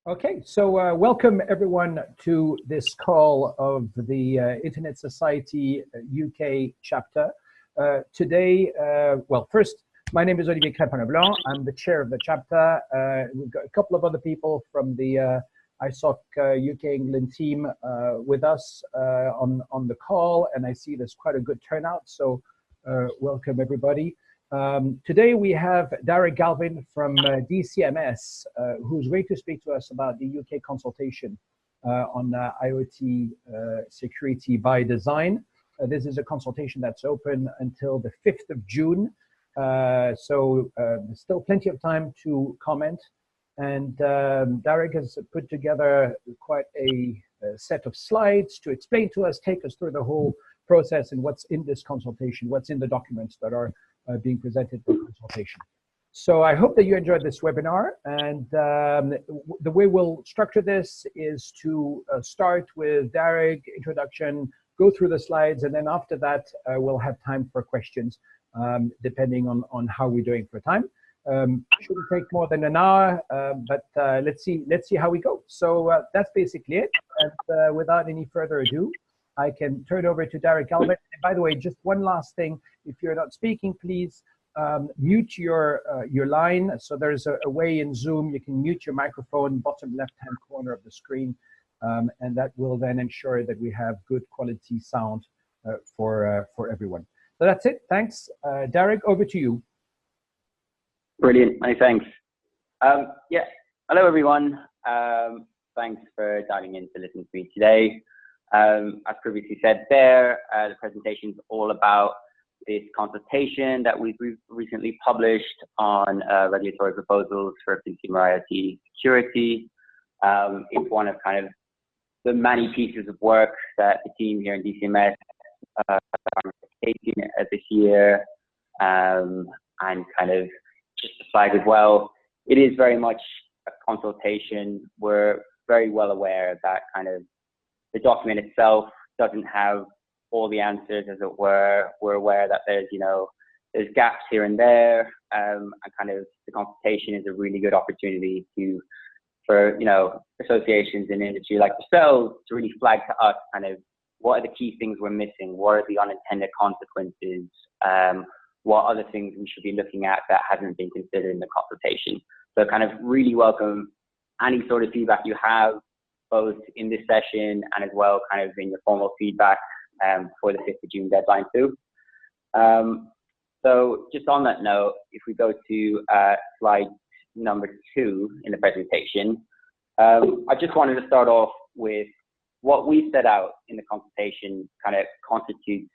Okay, so welcome everyone to this call of the Internet Society UK chapter. Today, well, first, my name is Olivier Crépin-Leblanc. I'm the chair of the chapter. We've got a couple of other people from the ISOC UK England team with us on the call, and I see there's quite a good turnout, so welcome everybody. Today we have Derek Galvin from DCMS, who's going to speak to us about the UK consultation on IoT security by design. This is a consultation that's open until the 5th of June. So there's still plenty of time to comment. And Derek has put together quite a set of slides to explain to us, take us through the whole process and what's in this consultation, what's in the documents that are being presented for consultation. So I hope that you enjoyed this webinar, and the way we'll structure this is to start with Derek, introduction, go through the slides, and then after that we'll have time for questions depending on how we're doing for time. Shouldn't take more than an hour, but let's see how we go. So that's basically it, and without any further ado, I can turn over to Derek Galvin. And by the way, just one last thing, if you're not speaking, please mute your line. So there's a way in Zoom, you can mute your microphone, bottom left-hand corner of the screen, and that will then ensure that we have good quality sound for everyone. So that's it, thanks. Derek, over to you. Brilliant, many thanks. Yeah, hello everyone. Thanks for dialing in to listen to me today. As previously said there, the presentation is all about this consultation that we've recently published on regulatory proposals for consumer IoT security. It's one of kind of the many pieces of work that the team here in DCMS are taking this year, and kind of just to flag as well, it is very much a consultation. We're very well aware that kind of the document itself doesn't have all the answers, as it were. We're aware that there's, there's gaps here and there, and kind of the consultation is a really good opportunity for associations in industry like yourselves to really flag to us kind of what are the key things we're missing, what are the unintended consequences, what other things we should be looking at that hasn't been considered in the consultation. So kind of really welcome any sort of feedback you have, both in this session and as well kind of in your formal feedback for the 5th of June deadline too. So just on that note, if we go to slide number 2 in the presentation, I just wanted to start off with what we set out in the consultation kind of constitutes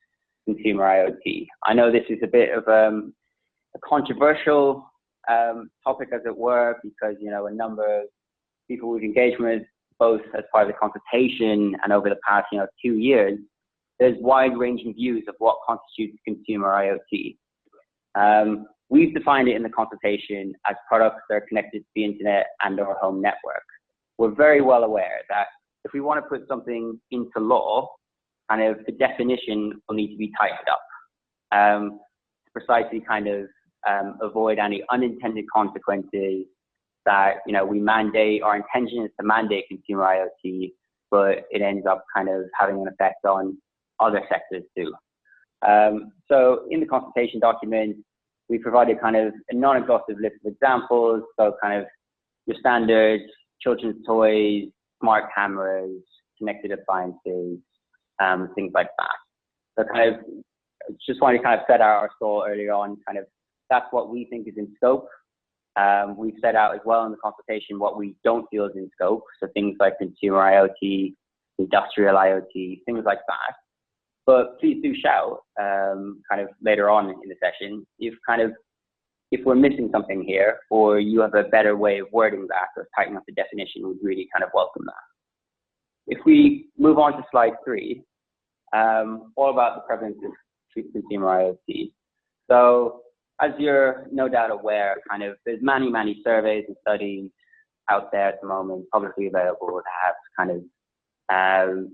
consumer IoT. I know this is a bit of a controversial topic, as it were, because, a number of people we've engaged with, both as part of the consultation and over the past, 2 years, there's wide-ranging views of what constitutes consumer IoT. We've defined it in the consultation as products that are connected to the internet and our home network. We're very well aware that if we want to put something into law, kind of the definition will need to be tightened up to precisely kind of avoid any unintended consequences that, we mandate. Our intention is to mandate consumer IoT, but it ends up kind of having an effect on other sectors too. So in the consultation document, we provided kind of a non-exhaustive list of examples. So kind of your standards, children's toys, smart cameras, connected appliances, things like that. So kind of just wanted to kind of set out our stall earlier on, kind of that's what we think is in scope. We've set out as well in the consultation what we don't feel is in scope. So things like consumer IoT, industrial IoT, things like that. But please do shout kind of later on in the session if we're missing something here, or you have a better way of wording that or tightening up the definition, we'd really kind of welcome that. If we move on to slide 3, all about the prevalence of consumer IoT. So as you're no doubt aware, kind of there's many surveys and studies out there at the moment, publicly available, that have kind of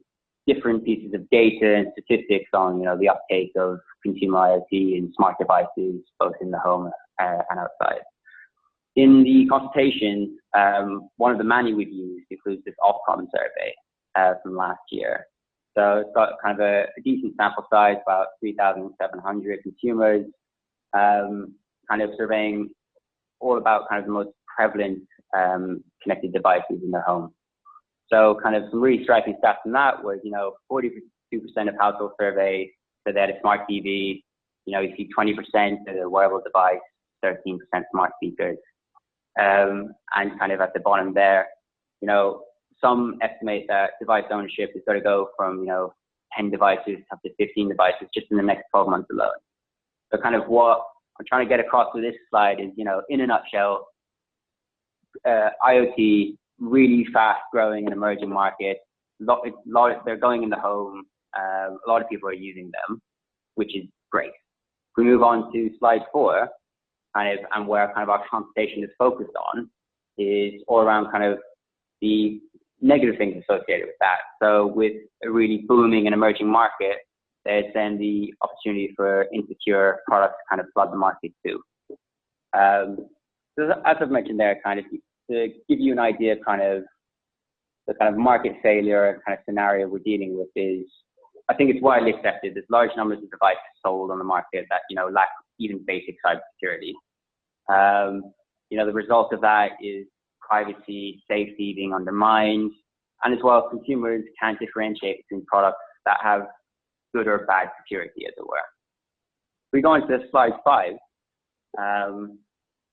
different pieces of data and statistics on, the uptake of consumer IoT and smart devices, both in the home and outside. In the consultation, one of the many we've used includes this Ofcom survey from last year. So it's got kind of a decent sample size, about 3,700 consumers, kind of surveying all about kind of the most prevalent connected devices in their home. So kind of some really striking stats from that was, 42% of households surveyed said they had a smart TV. You see 20% of a wearable device, 13% smart speakers. And kind of at the bottom there, some estimate that device ownership is going to go from, 10 devices up to 15 devices just in the next 12 months alone. So kind of what I'm trying to get across with this slide is, in a nutshell, IoT, really fast growing and emerging market. They're going in the home. A lot of people are using them, which is great. If we move on to slide 4, and where kind of our consultation is focused on, is all around kind of the negative things associated with that. So with a really booming and emerging market, there's then the opportunity for insecure products to kind of flood the market too. So as I've mentioned there, kind of to give you an idea of kind of the kind of market failure kind of scenario we're dealing with is, I think it's widely accepted there's large numbers of devices sold on the market that, lack even basic cybersecurity. The result of that is privacy, safety being undermined, and as well, consumers can't differentiate between products that have good or bad security, as it were. We go into slide 5,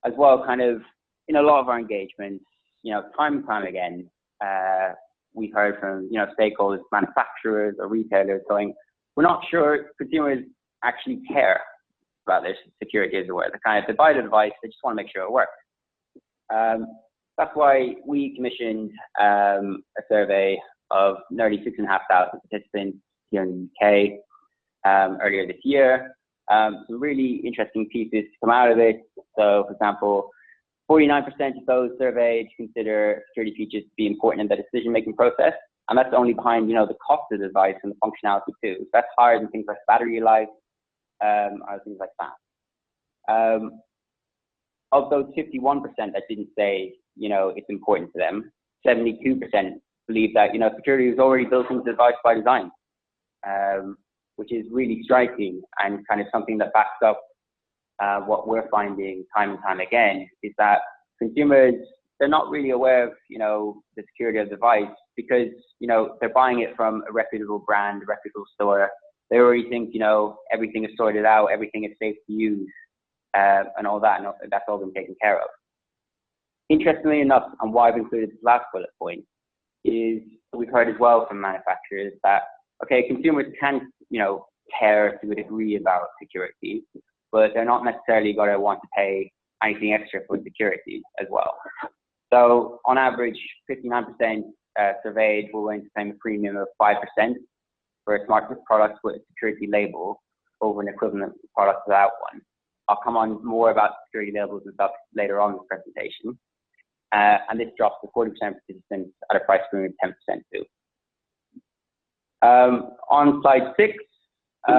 as well, kind of in a lot of our engagements, time and time again, we've heard from, stakeholders, manufacturers or retailers going, we're not sure consumers actually care about their security, as it were. They buy the device, they just want to make sure it works. That's why we commissioned a survey of nearly 6,500 participants here in the UK earlier this year. Some really interesting pieces come out of it. So, for example, 49% of those surveyed consider security features to be important in the decision-making process, and that's only behind, the cost of the device and the functionality too. So that's higher than things like battery life, or things like that. Of those 51% that didn't say, it's important to them, 72% believe that, security is already built into the device by design, which is really striking and kind of something that backs up what we're finding time and time again is that consumers, they're not really aware of, the security of the device because, they're buying it from a reputable brand, a reputable store. They already think, everything is sorted out, everything is safe to use, and all that, and that's all been taken care of. Interestingly enough, and why I've included this last bullet point, is we've heard as well from manufacturers that, okay, consumers can, care to a degree about security, but they're not necessarily going to want to pay anything extra for security as well. So on average, 59% surveyed were willing to pay a premium of 5% for a smart product with a security label over an equivalent product without one. I'll come on more about security labels and stuff later on in this presentation. And this drops to 40% participants at a price premium of 10% too. On slide 6, as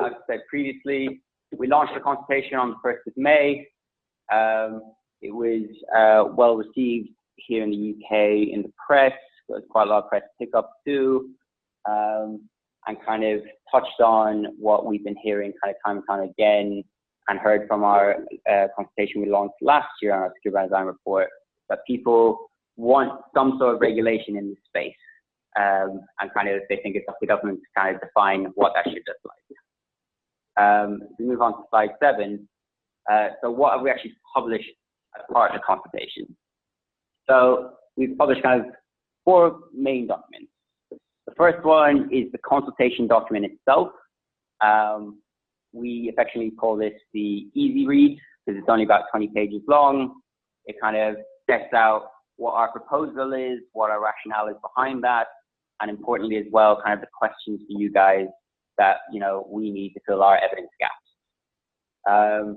I said previously, we launched the consultation on the 1st of May. It was well received here in the UK in the press. There was quite a lot of press pickup too, and kind of touched on what we've been hearing kind of time and time again, and heard from our consultation we launched last year on our Secure by Design report, that people want some sort of regulation in this space, and kind of they think it's up to government to kind of define what that should look like. We move on to slide 7. So what have we actually published as part of the consultation? So we've published kind of 4 main documents. The first one is the consultation document itself. We affectionately call this the easy read because it's only about 20 pages long. It kind of sets out what our proposal is, what our rationale is behind that, and importantly as well, kind of the questions for you guys that we need to fill our evidence gaps.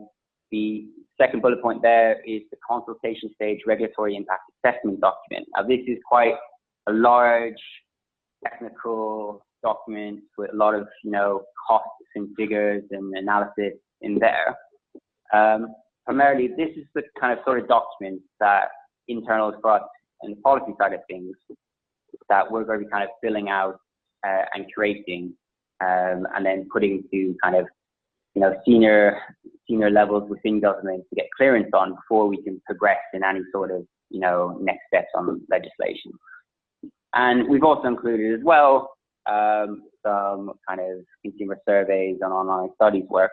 The second bullet point there is the consultation stage regulatory impact assessment document. Now this is quite a large technical document with a lot of costs and figures and analysis in there. primarily, this is the kind of sort of document that internals for us and the policy side of things that we're going to be kind of filling out and creating, and then putting to kind of, you know, senior levels within government to get clearance on before we can progress in any sort of, you know, next steps on legislation. And we've also included as well some kind of consumer surveys and online studies work,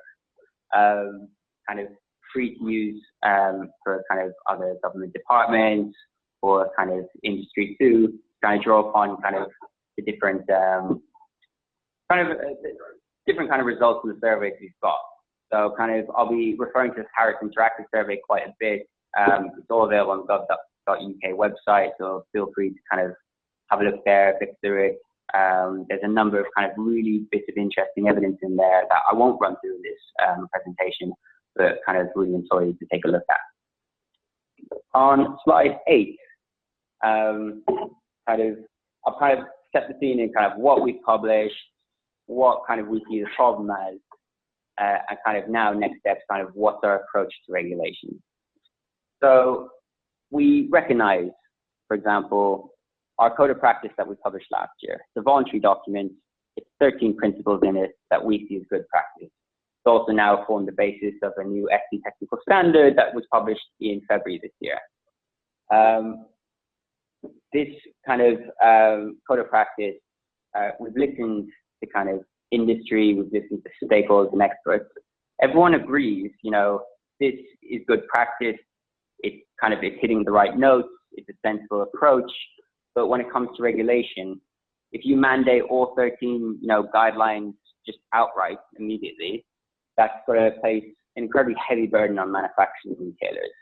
kind of free to use for kind of other government departments or kind of industry too, kind of draw upon kind of the different different kind of results in the surveys we've got. So kind of I'll be referring to this Harris Interactive survey quite a bit. It's all available on the gov.uk website, so feel free to kind of have a look there, click through it. There's a number of kind of really bits of interesting evidence in there that I won't run through in this presentation, but kind of really encourage you to take a look at. On slide 8, I'll kind of set the scene in kind of what we've published, what kind of we see the problem as, and kind of now next steps, kind of what's our approach to regulation. So we recognize, for example, our code of practice that we published last year. It's a voluntary document. It's 13 principles in it that we see as good practice. It's also now formed the basis of a new ETSI technical standard that was published in February this year. This kind of code of practice, we've listened to kind of industry, we've listened to stakeholders and experts. Everyone agrees, you know, this is good practice. It's hitting the right notes. It's a sensible approach. But when it comes to regulation, if you mandate all 13, you know, guidelines just outright immediately, that's going to place an incredibly heavy burden on manufacturers and retailers.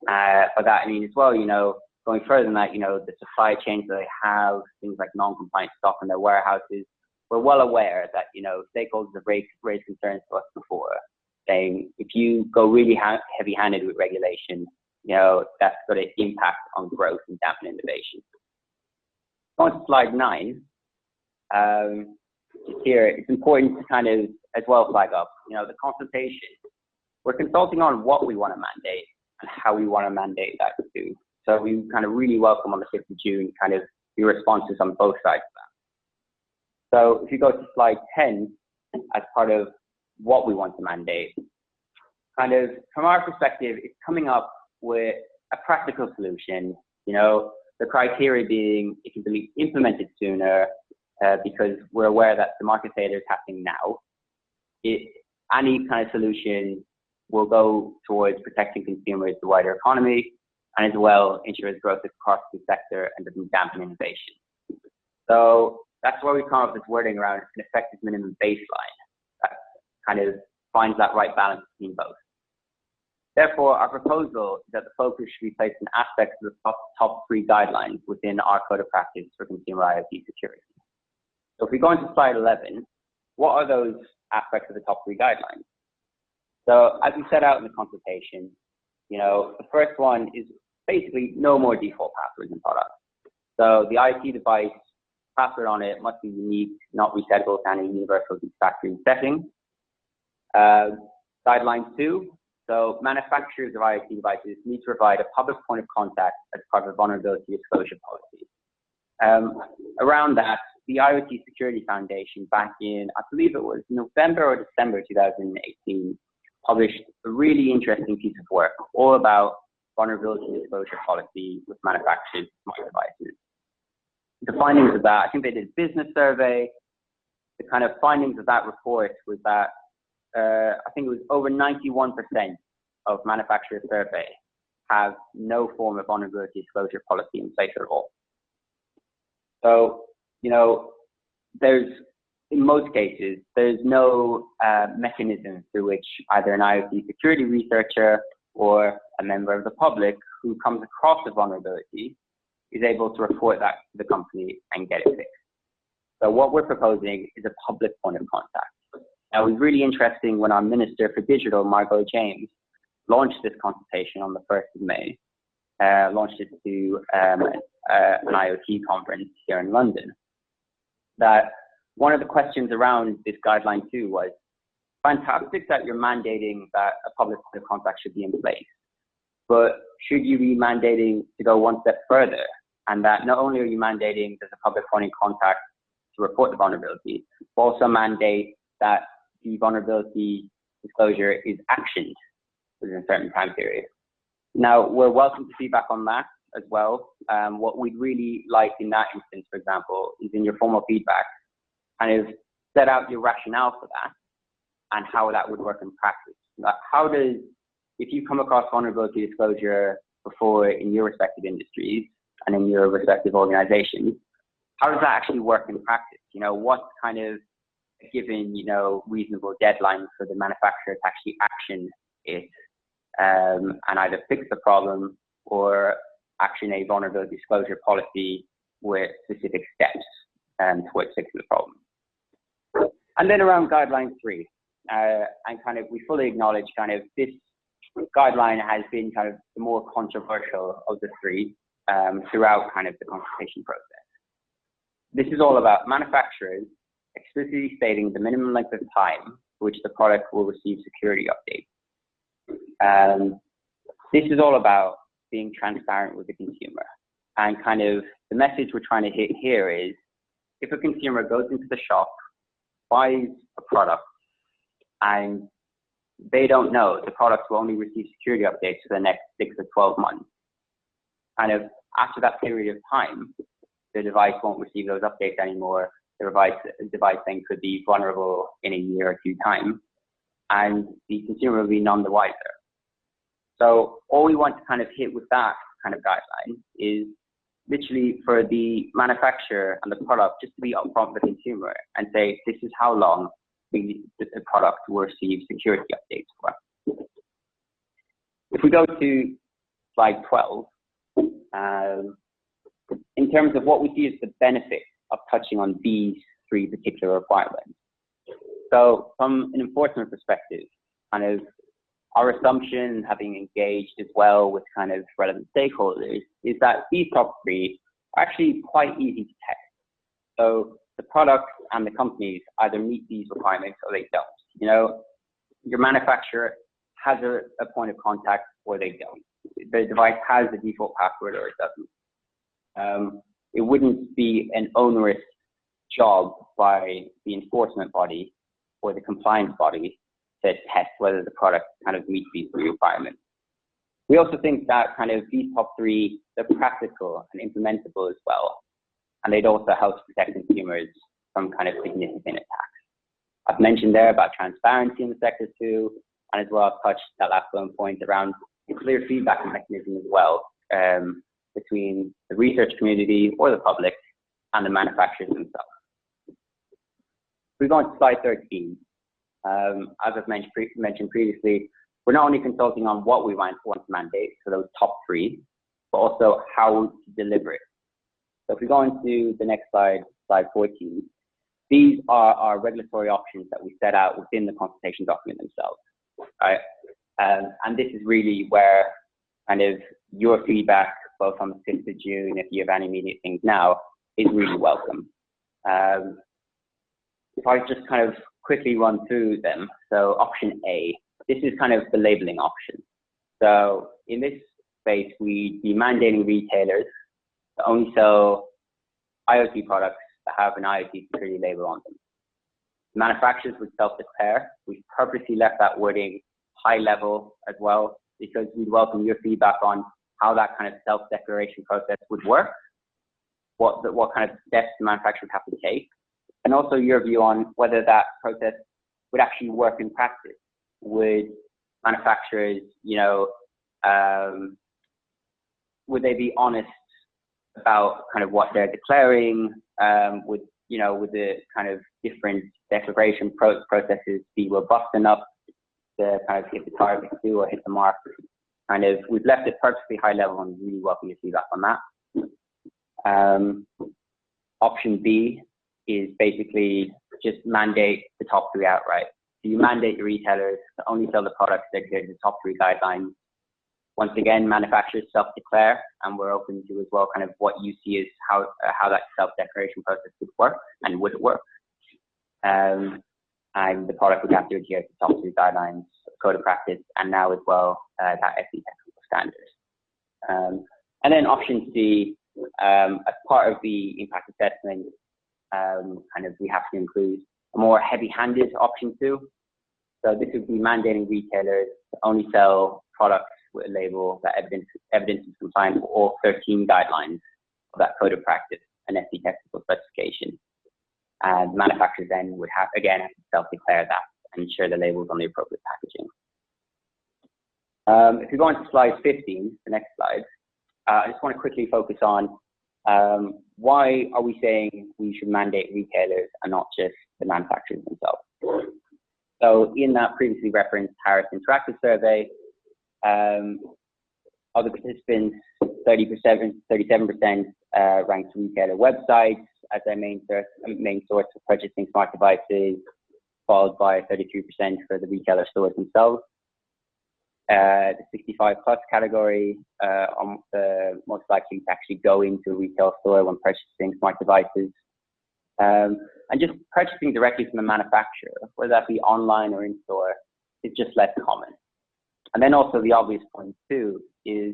By that I mean as well, you know, going further than that, you know, the supply chains that they have, things like non-compliant stock in their warehouses. We're well aware that, you know, stakeholders have raised concerns to us before, saying if you go really heavy-handed with regulation, you know, that's going to impact on growth and dampen innovation. On to slide 9, here, it's important to kind of as well flag up, you know, the consultation. We're consulting on what we want to mandate and how we want to mandate that too. So we kind of really welcome on the 5th of June kind of your responses on both sides of that. So if you go to slide 10, as part of what we want to mandate, kind of from our perspective, it's coming up with a practical solution, you know, the criteria being it can be implemented sooner because we're aware that the market failure is happening now. Any kind of solution will go towards protecting consumers, the wider economy, and as well ensures growth across the sector and doesn't dampen innovation. So that's why we come up with this wording around an effective minimum baseline that kind of finds that right balance between both. Therefore, our proposal is that the focus should be placed in aspects of the top 3 guidelines within our code of practice for consumer IoT security. So if we go into slide 11, what are those aspects of the top 3 guidelines? So as we set out in the consultation, you know, the first one is basically no more default passwords in products. So the IoT device, password on it must be unique, not resettable to any universal factory setting. Guideline 2, so manufacturers of IoT devices need to provide a public point of contact as part of a vulnerability disclosure policy. Around that, the IoT Security Foundation back in, I believe it was November or December 2018, published a really interesting piece of work all about vulnerability disclosure policy with manufacturers of smart devices. The findings of that, I think they did a business survey. The kind of findings of that report was that I think it was over 91% of manufacturers surveyed have no form of vulnerability disclosure policy in place at all. So, you know, in most cases, there's no mechanism through which either an IoT security researcher or a member of the public who comes across a vulnerability is able to report that to the company and get it fixed. So what we're proposing is a public point of contact. Now, it was really interesting when our Minister for Digital, Margot James, launched this consultation on the 1st of May, launched it to an IoT conference here in London, that one of the questions around this guideline 2 was, fantastic that you're mandating that a public point of contact should be in place, but should you be mandating to go one step further, and that not only are you mandating there's a public point of contact to report the vulnerability, but also mandate that the vulnerability disclosure is actioned within a certain time period. Now, we're welcome to feedback on that as well. What we'd really like in that instance, for example, is in your formal feedback, kind of set out your rationale for that and how that would work in practice. Like, how does, if you come across vulnerability disclosure before in your respective industries and in your respective organizations, how does that actually work in practice? You know, what's kind of a given, you know, reasonable deadline for the manufacturer to actually action it and either fix the problem or action a vulnerability disclosure policy with specific steps towards fixing the problem. And then around guideline 3, and kind of we fully acknowledge kind of this guideline has been kind of the more controversial of the 3 throughout kind of the consultation process. This is all about manufacturers explicitly stating the minimum length of time for which the product will receive security updates. This is all about being transparent with the consumer. And kind of the message we're trying to hit here is, if a consumer goes into the shop, buys a product, and they don't know the products will only receive security updates for the next 6 or 12 months, kind of after that period of time, the device won't receive those updates anymore. The device then could be vulnerable in a year or 2 time, and the consumer will be none the wiser. So all we want to kind of hit with that kind of guideline is literally for the manufacturer and the product just to be upfront with the consumer and say, this is how long the product will receive security updates for. If we go to slide 12, in terms of what we see as the benefit of touching on these 3 particular requirements. So from an enforcement perspective, kind of our assumption, having engaged as well with kind of relevant stakeholders, is that these top 3 are actually quite easy to test. So the products and the companies either meet these requirements or they don't. You know, your manufacturer has a point of contact or they don't. The device has the default password or it doesn't. It wouldn't be an onerous job by the enforcement body or the compliance body to test whether the product kind of meets these 3 requirements. We also think that kind of these top 3, they're practical and implementable as well. And they'd also help protect consumers from kind of significant attacks. I've mentioned there about transparency in the sector too, and as well I've touched that last one point around a clear feedback mechanism as well between the research community or the public and the manufacturers themselves. We go on to slide 13. As I've mentioned previously, we're not only consulting on what we want to mandate for those top 3, but also how to deliver it. So if we go into the next slide, slide 14, these are our regulatory options that we set out within the consultation document themselves, right? And this is really where kind of your feedback, both on the 5th of June, if you have any immediate things now, is really welcome. If I just kind of quickly run through them. So option A, this is kind of the labeling option. So in this space, we'd be mandating retailers to only sell IoT products that have an IoT security label on them. Manufacturers would self-declare. We've purposely left that wording high level as well, because we'd welcome your feedback on how that kind of self-declaration process would work, what kind of steps the manufacturers have to take, and also your view on whether that process would actually work in practice. Would manufacturers, you know, would they be honest about kind of what they're declaring? Would the kind of different declaration processes be robust enough to kind of hit the target too or hit the mark? Kind of, we've left it purposely high level and really welcome your feedback on that. Option B is basically just mandate the top 3 outright. So you mandate your retailers to only sell the products that adhere to the top 3 guidelines. Once again, manufacturers self-declare, and we're open to as well kind of what you see as how that self-declaration process would work and would it work. And and the product would have to adhere to top 2 guidelines, code of practice, and now as well that ETSI technical standard. And then option C, as part of the impact assessment, we have to include a more heavy-handed option 2. So this would be mandating retailers to only sell products with a label that evidences compliance with all 13 guidelines of that code of practice and ETSI technical specification. And manufacturers then would have to self-declare that and ensure the label is on the appropriate packaging. If we go on to slide 15, the next slide, I just want to quickly focus on why are we saying we should mandate retailers and not just the manufacturers themselves. So in that previously referenced Harris Interactive survey, of the participants, 37% ranked retailer websites as their main source for purchasing smart devices, followed by 33% for the retailer stores themselves. The 65+ category, the most likely to actually go into a retail store when purchasing smart devices. And just purchasing directly from the manufacturer, whether that be online or in store, is just less common. And then also the obvious point too is,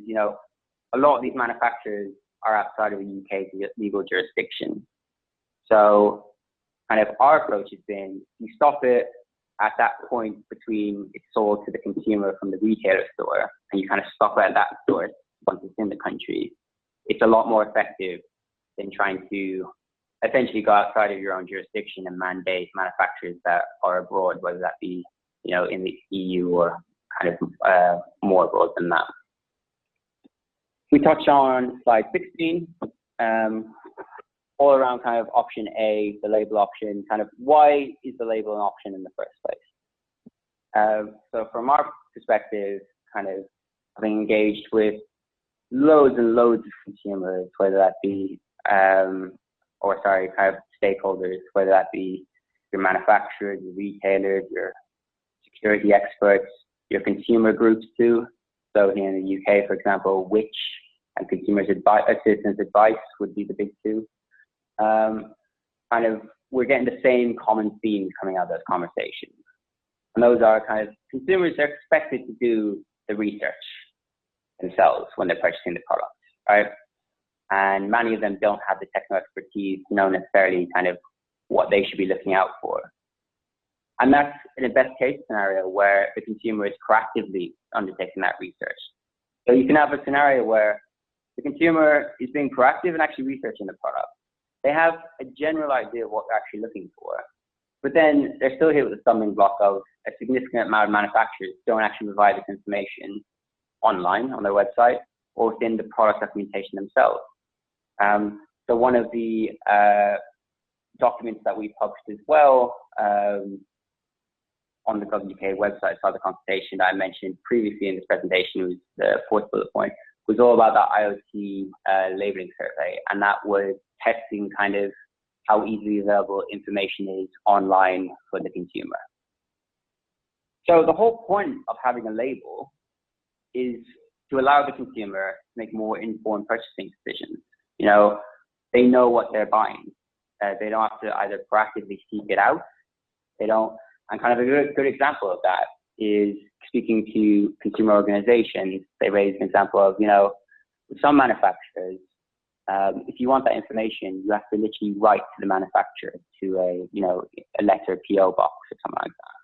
a lot of these manufacturers are outside of the UK's legal jurisdiction. So our approach has been, you stop it at that point between it's sold to the consumer from the retailer store, and you stop it at that source once it's in the country. It's a lot more effective than trying to essentially go outside of your own jurisdiction and mandate manufacturers that are abroad, whether that be, in the EU or more abroad than that. We touch on slide 16, all around option A, the label option, why is the label an option in the first place? So from our perspective, having engaged with loads and loads of consumers, whether that be, stakeholders, whether that be your manufacturers, your retailers, your security experts, your consumer groups too. So here in the UK, for example, Which and Citizens Advice would be the big two. We're getting the same common themes coming out of those conversations. And those are consumers are expected to do the research themselves when they're purchasing the product, right? And many of them don't have the technical expertise to know necessarily what they should be looking out for. And that's in a best case scenario where the consumer is proactively undertaking that research. So you can have a scenario where the consumer is being proactive and actually researching the product. They have a general idea of what they're actually looking for, but then they're still hit with the stumbling block of a significant amount of manufacturers don't actually provide this information online on their website or within the product documentation themselves. So one of the documents that we published as well on the Gov.uk website, so the consultation that I mentioned previously in this presentation, was the 4th bullet point, was all about that IoT labeling survey, and that was testing how easily available information is online for the consumer. So the whole point of having a label is to allow the consumer to make more informed purchasing decisions. They know what they're buying. They don't have to either proactively seek it out. They don't. And a good example of that is speaking to consumer organizations. They raise an example of, with some manufacturers, if you want that information, you have to literally write to the manufacturer to a letter, PO box or something like that.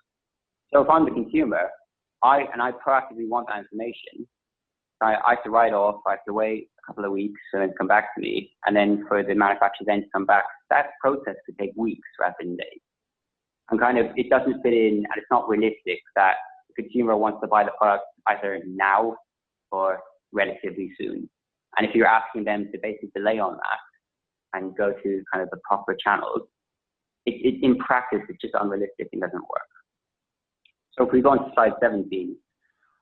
So if I'm the consumer, I proactively want that information, I have to write off, I have to wait a couple of weeks and then come back to me, and then for the manufacturer then to come back, that process could take weeks rather than days. And it doesn't fit in, and it's not realistic that the consumer wants to buy the product either now or relatively soon. And if you're asking them to basically delay on that and go to the proper channels, in practice, it's just unrealistic and doesn't work. So if we go on to slide 17,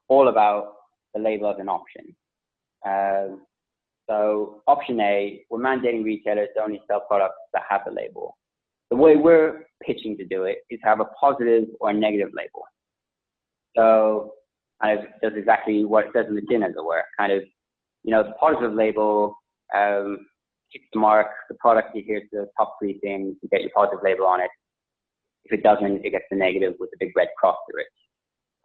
all about the label as an option. So option A, we're mandating retailers to only sell products that have the label. The way we're pitching to do it is have a positive or a negative label. So it does exactly what it says in the tin, as it were. The positive label hits the mark, the product adheres to the top 3 things, you get your positive label on it. If it doesn't, it gets the negative with a big red cross through it.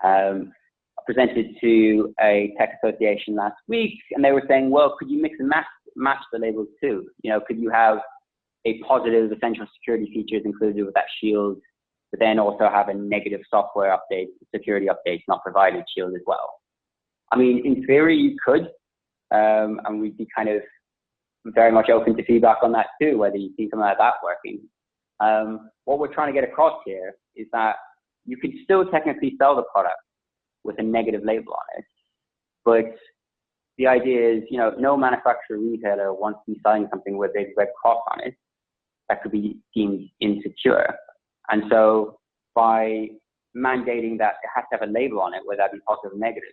I presented to a tech association last week, and they were saying, well, could you mix and match the labels too? Could you have a positive essential security features included with that shield, but then also have a negative software update, security updates not provided shield as well? I mean, in theory, you could, and we'd be kind of very much open to feedback on that too, whether you see something like that working. What we're trying to get across here is that you could still technically sell the product with a negative label on it, but the idea is, no manufacturer or retailer wants to be selling something with a big red cross on it that could be deemed insecure. And so by mandating that it has to have a label on it, whether that be positive or negative,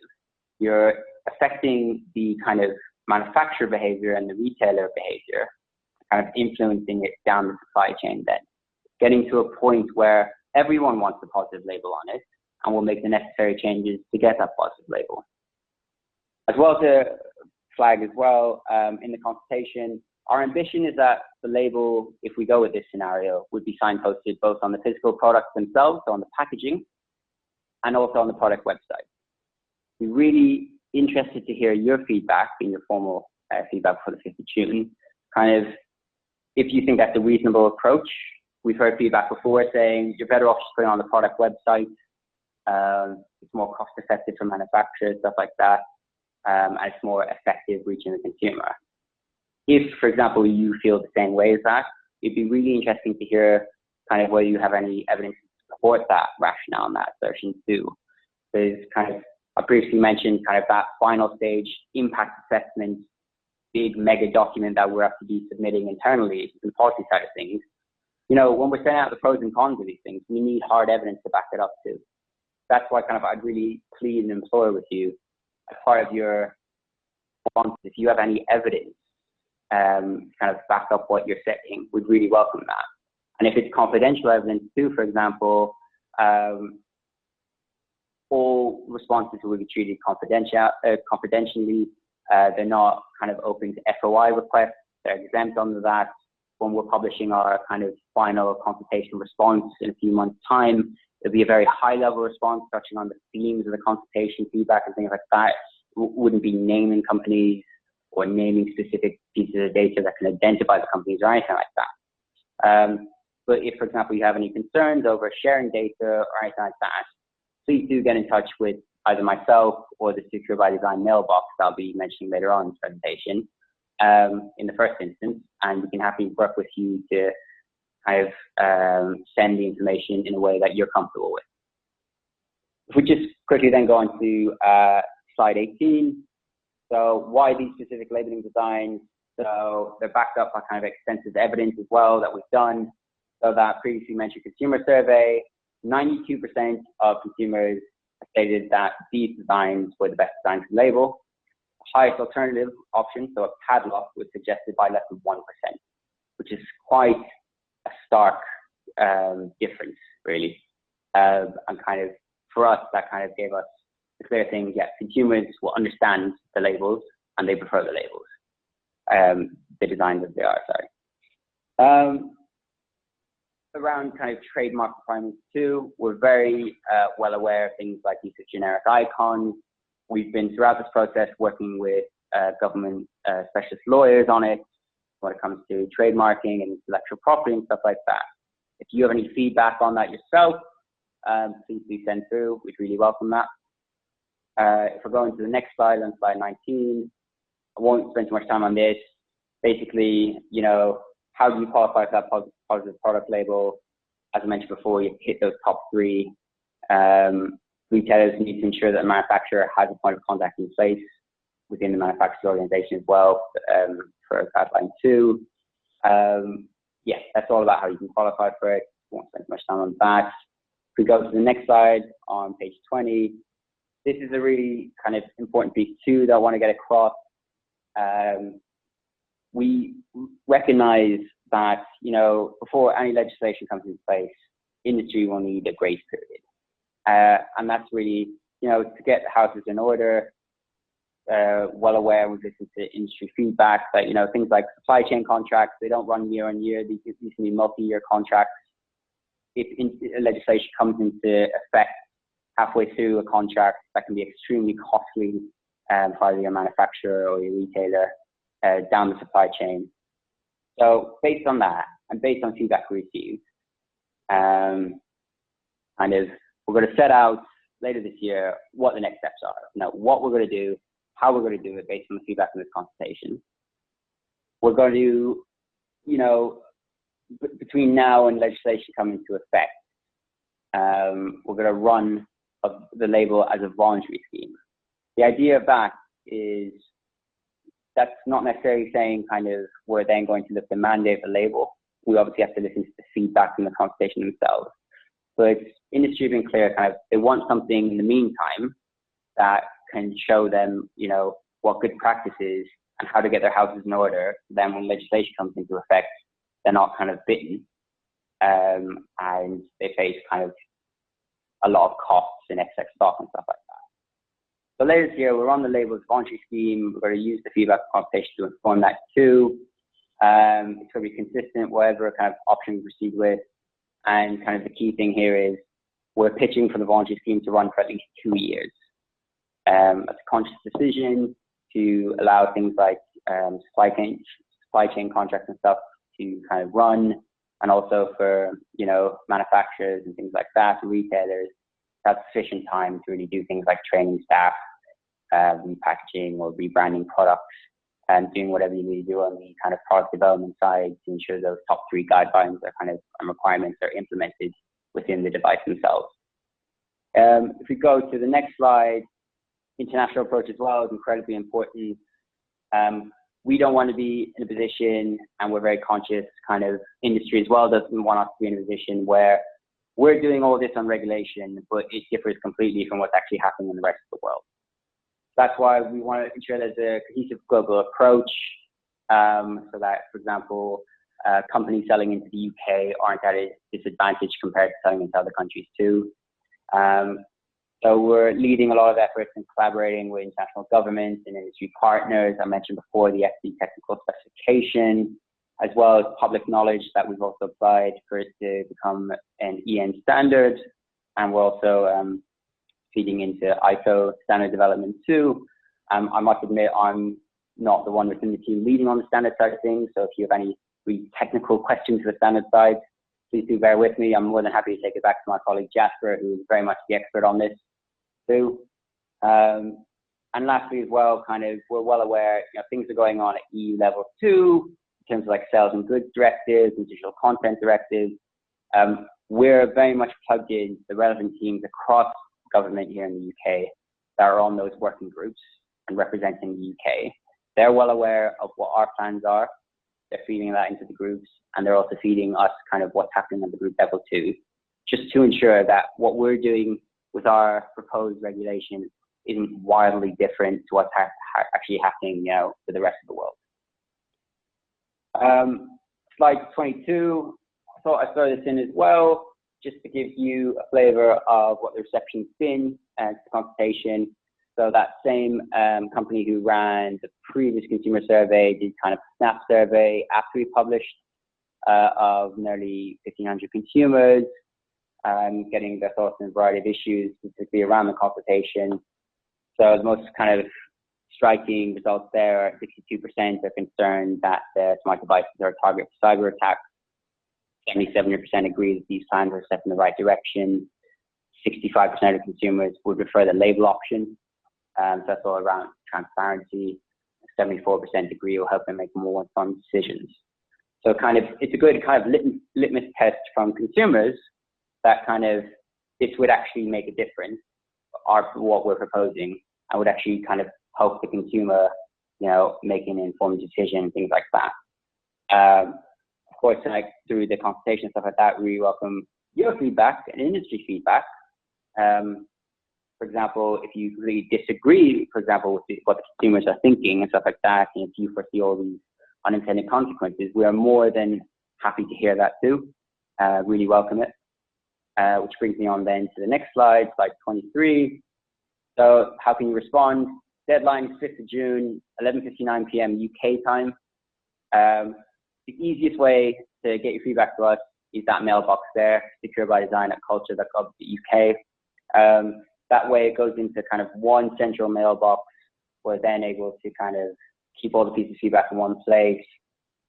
you're affecting the kind of manufacturer behavior and the retailer behavior, kind of influencing it down the supply chain then, getting to a point where everyone wants a positive label on it and will make the necessary changes to get that positive label. As well to flag as well, in the consultation, our ambition is that the label, if we go with this scenario, would be signposted both on the physical products themselves, so on the packaging, and also on the product website. We're really interested to hear your feedback, in your formal feedback for the 5th of June, kind of if you think that's a reasonable approach. We've heard feedback before saying you're better off just putting it on the product website. It's more cost effective for manufacturers, stuff like that, and it's more effective reaching the consumer. If, for example, you feel the same way as that, it'd be really interesting to hear kind of whether you have any evidence to support that rationale and that assertion too. There's kind of, I previously mentioned kind of that final stage impact assessment, big mega document that we're up to be submitting internally, the policy side of things. When we're setting out the pros and cons of these things, we need hard evidence to back it up too. That's why kind of I'd really plead and implore with you, as part of your response, if you have any evidence, kind of back up what you're saying, we'd really welcome that. And if it's confidential evidence too, for example, all responses will be treated confidentially. They're not kind of open to FOI requests. They're exempt under that. When we're publishing our kind of final consultation response in a few months' time, it'll be a very high-level response touching on the themes of the consultation, feedback, and things like that. Wouldn't be naming companies or naming specific pieces of data that can identify the companies or anything like that. But if, for example, you have any concerns over sharing data or anything like that, please do get in touch with either myself or the Secure by Design mailbox that I'll be mentioning later on in this presentation, in the first instance, and we can happily work with you to kind of send the information in a way that you're comfortable with. If we just quickly then go on to slide 18. So why these specific labeling designs? So they're backed up by kind of extensive evidence as well that we've done. So that previously mentioned consumer survey, 92% of consumers stated that these designs were the best designs to label. The highest alternative option, so a padlock, was suggested by less than 1%, which is quite a stark difference, really. And kind of, for us, that kind of gave us the clear thing, yeah, consumers will understand the labels and they prefer the labels, the designs as they are, sorry. Around kind of trademark requirements too, we're very well aware of things like use of generic icons. We've been throughout this process working with government specialist lawyers on it when it comes to trademarking and intellectual property and stuff like that. If you have any feedback on that yourself, please do send through. We'd really welcome that. If we're going to the next slide, on slide 19, I won't spend too much time on this. Basically, how do you qualify for that positive product label? As I mentioned before, you hit those top three. Retailers need to ensure that the manufacturer has a point of contact in place within the manufacturer's organization as well, for guideline 2. Yeah, that's all about how you can qualify for it. Won't spend too much time on that. If we go to the next slide on page 20, this is a really kind of important piece too that I want to get across. We recognize that, before any legislation comes into place, industry will need a grace period. And that's really, to get the houses in order, well aware, we've listened to industry feedback that, things like supply chain contracts, they don't run year on year. These can be multi-year contracts. if legislation comes into effect halfway through a contract, that can be extremely costly for either your manufacturer or your retailer down the supply chain. So based on that, and based on feedback we received, we're going to set out later this year what the next steps are. Now, what we're going to do, how we're going to do it based on the feedback from this consultation. We're going to, between now and legislation coming into effect, we're going to run the label as a voluntary scheme. The idea of that is that's not necessarily saying we're then going to look to mandate the label. We obviously have to listen to the feedback from the consultation themselves. But industry being clear, they want something in the meantime that can show them, what good practice is and how to get their houses in order. Then when legislation comes into effect, they're not bitten, and they face a lot of costs in excess stock and stuff like that. So later this year, we're on the labels voluntary scheme. We're going to use the feedback consultation to inform that too. It's going to be consistent, whatever option we proceed with. And the key thing here is we're pitching for the voluntary scheme to run for at least 2 years. It's a conscious decision to allow things like supply chain contracts and stuff to run, and also for manufacturers and things like that, retailers, have sufficient time to really do things like training staff, repackaging or rebranding products, and doing whatever you need to do on the product development side to ensure those top 3 guidelines are and requirements are implemented within the device themselves. If we go to the next slide, international approach as well is incredibly important. We don't want to be in a position, and we're very conscious, industry as well doesn't want us to be in a position where we're doing all this on regulation, but it differs completely from what's actually happening in the rest of the world. That's why we want to ensure there's a cohesive global approach, so that, for example, companies selling into the UK aren't at a disadvantage compared to selling into other countries too. So we're leading a lot of efforts in collaborating with international governments and industry partners. I mentioned before the ETSI Technical Specification, as well as public knowledge that we've also applied for it to become an EN standard. And we're also feeding into ISO standard development too. I must admit, I'm not the one within the team leading on the standard side of things. So if you have any really technical questions for the standard side, please do bear with me. I'm more than happy to take it back to my colleague Jasper, who is very much the expert on this too. And lastly as well, we're well aware, things are going on at EU level too, in terms of sales and goods directives and digital content directives. We're very much plugged in the relevant teams across government here in the UK that are on those working groups and representing the UK. They're well aware of what our plans are. They're feeding that into the groups, and they're also feeding us what's happening at the group level too, just to ensure that what we're doing with our proposed regulation isn't wildly different to what's actually happening for the rest of the world. Slide 22, I thought I'd throw this in as well, just to give you a flavor of what the reception's been to the consultation. So that same company who ran the previous consumer survey did a snap survey after we published of nearly 1,500 consumers, getting their thoughts on a variety of issues, specifically around the consultation. So the most striking results there are 62% are concerned that the smart devices are a target for cyber attacks. 77% agree that these plans are a step in the right direction. 65% of consumers would prefer the label option. So that's all around transparency. 74% agree will help them make more informed decisions. So it's a good litmus test from consumers that this would actually make a difference, what we're proposing, and would actually help the consumer, making an informed decision and things like that. Of course, through the consultation and stuff like that, we welcome your feedback and industry feedback. For example, if you really disagree, for example, with what the consumers are thinking and stuff like that, and if you foresee all these unintended consequences, we are more than happy to hear that too. Really welcome it. Which brings me on then to the next slide, slide 23. So how can you respond? Deadline is 5th of June, 11:59 p.m. UK time. The easiest way to get your feedback to us is that mailbox there, securebydesign@culture.gov.uk. That way it goes into kind of one central mailbox. We're then able to kind of keep all the pieces of feedback in one place,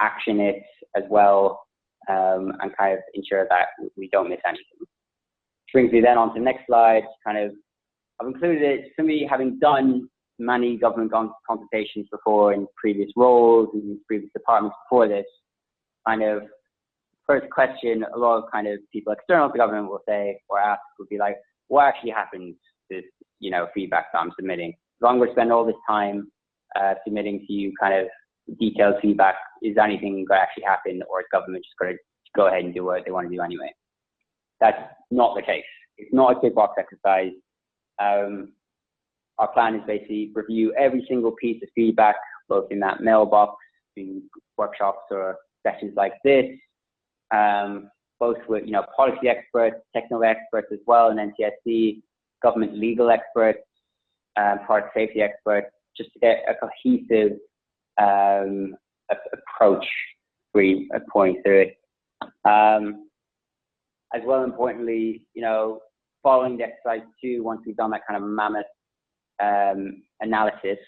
action it as well, and kind of ensure that we don't miss anything. Which brings me then on to the next slide. Kind of, I've included it for me, having done many government consultations before in previous roles and previous departments before this. Kind of first question, a lot of kind of people external to government will say or ask would be like, what actually happens to this, feedback that I'm submitting? As long as we spend all this time submitting to you kind of detailed feedback, is anything going to actually happen, or is government just going to go ahead and do what they want to do anyway? That's not the case. It's not a tick box exercise. Our plan is basically review every single piece of feedback, both in that mailbox, doing workshops or sessions like this, both with policy experts, technical experts as well, and NTSC, government legal experts, product safety experts, just to get a cohesive approach point through it. As well, importantly, following the exercise too, once we've done that kind of mammoth analysis,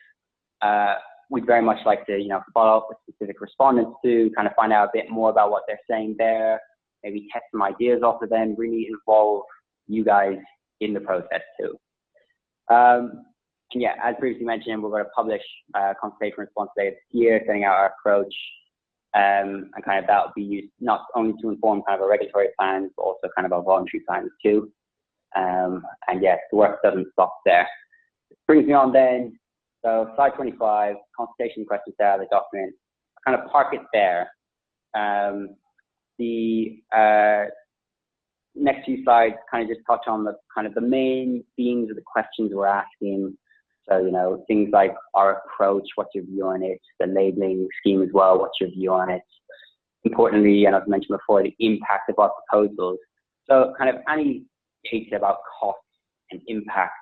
we'd very much like to follow up with specific respondents to kind of find out a bit more about what they're saying there, maybe test some ideas off of them, really involve you guys in the process too. And yeah, as previously mentioned, we're going to publish consultation response later this year, setting out our approach, and kind of that will be used not only to inform kind of our regulatory plans, but also kind of our voluntary plans too. And yes, the work doesn't stop there. Brings me on then, so slide 25, consultation questions there, the document, kind of park it there. The next few slides kind of just touch on the kind of the main themes of the questions we're asking. So, things like our approach, what's your view on it, the labeling scheme as well, what's your view on it. Importantly, and I've mentioned before, the impact of our proposals. So kind of any data about costs and impact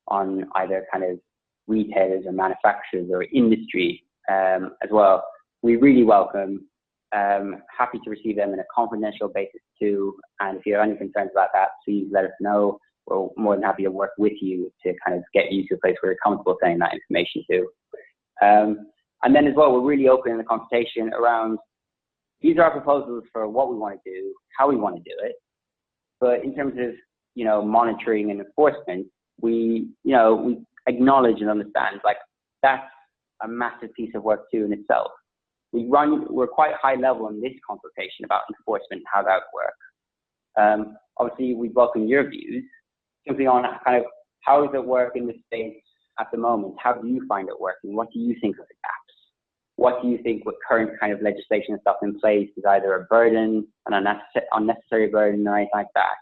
on either kind of retailers or manufacturers or industry as well, we really welcome. Happy to receive them in a confidential basis too. And if you have any concerns about that, please let us know. We're more than happy to work with you to kind of get you to a place where you're comfortable saying that information too. And then as well, we're really open in the consultation around, these are our proposals for what we want to do, how we want to do it. But in terms of, monitoring and enforcement, we acknowledge and understand, like, that's a massive piece of work too in itself. We're quite high level in this consultation about enforcement, how that would work. Obviously, we welcome your views simply on kind of how does it work in the States at the moment? How do you find it working? What do you think of the gaps? What do you think with current kind of legislation and stuff in place is either a burden, an unnecessary burden, or anything like that?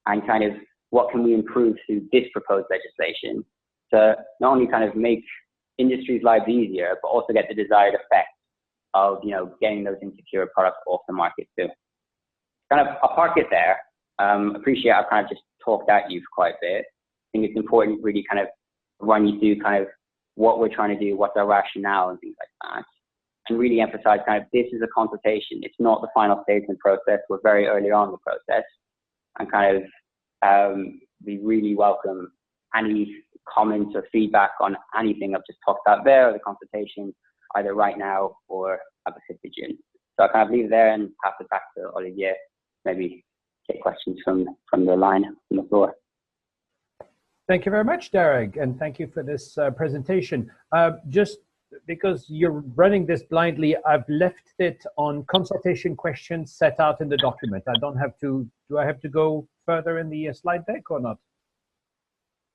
And kind of what can we improve through this proposed legislation to not only kind of make industry's lives easier, but also get the desired effect of, getting those insecure products off the market too. Kind of, I'll park it there. Appreciate I've kind of just talked at you for quite a bit. I think it's important really kind of run you through kind of what we're trying to do, what's our rationale and things like that. And really emphasize kind of this is a consultation. It's not the final stage in the process. We're very early on in the process. And kind of we really welcome any comments or feedback on anything I've just talked about there or the consultation, either right now or at the 5th of June. So I'll kind of leave it there and pass it back to Olivier, maybe take questions from the line, from the floor. Thank you very much, Derek, and thank you for this presentation. Just because you're running this blindly, I've left it on consultation questions set out in the document. I don't have to, do I have to go further in the slide deck or not?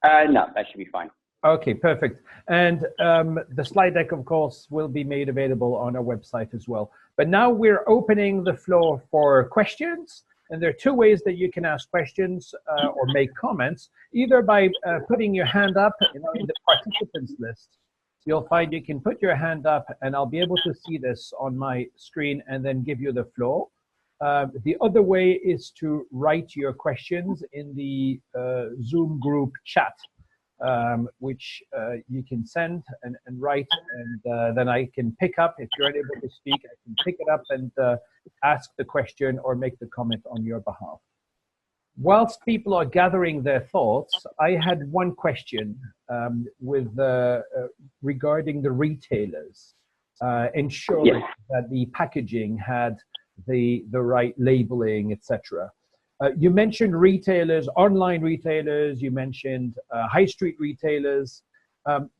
No, that should be fine. Okay, perfect. And the slide deck, of course, will be made available on our website as well. But now we're opening the floor for questions. And there are two ways that you can ask questions or make comments, either by putting your hand up in the participants list. You'll find you can put your hand up and I'll be able to see this on my screen and then give you the floor. The other way is to write your questions in the Zoom group chat. which you can send and write, and then I can pick up. If you're unable to speak, I can pick it up and ask the question or make the comment on your behalf. Whilst people are gathering their thoughts, I had one question regarding the retailers, ensuring that the packaging had the right labeling, etc. You mentioned retailers, online retailers, you mentioned high street retailers.